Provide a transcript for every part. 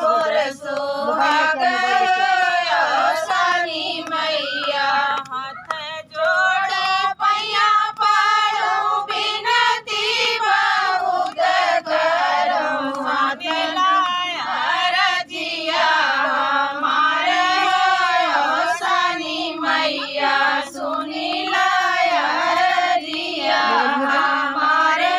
मोर सुहाग सानी मैया हाथ जोड़ पैया पारू बिनती बहुत करूँ रजिया हमारे सानी मैया सुनी लाया रजिया हमारे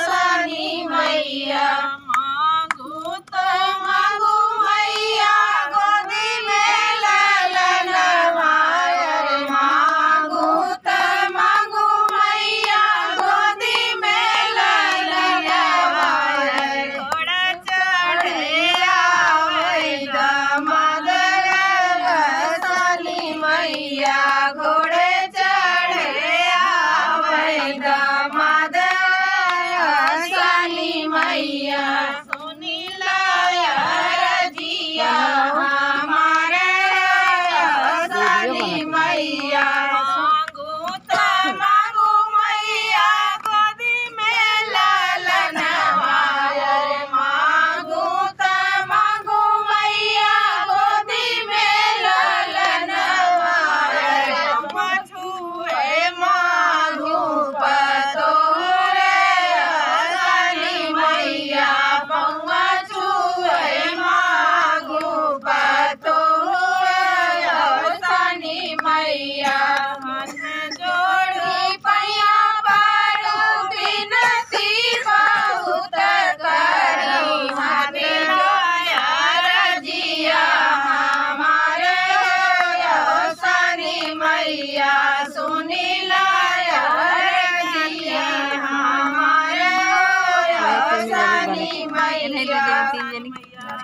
सानी मैया मांगू तो मांगू मैया गोदी में ललन मायर मांगू तो मांगू मैया गोदी में ललन मायर घोड़ा चढ़े आवे दामाद सानी मैया घोड़े चढ़े आवे दामाद सानी मैया सुनी लाया रजिया हमारे सानी मैया मांगू तो मांगू मैया गोदी में ललन मायर मांगू तो मांगू मैया गोदी में ललन मायर मछुए मांगू पतोरे सानी मैया पौआ छुए मांगू पतोरे सानी मैया हाथ जोड़ी पैया पारू बिनती बहुत करी हाथ लाया रजिया हमारे सानी मैया सुनी लाया रजिया हमारे सानी मैया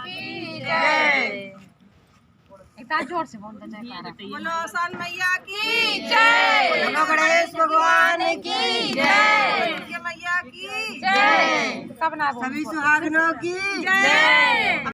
की जय। जोर से बोल दे बोलो सन मैया की जय, बोलो गणेश भगवान की जय, मैया की जय, सब ना सभी सुहागनों की जय।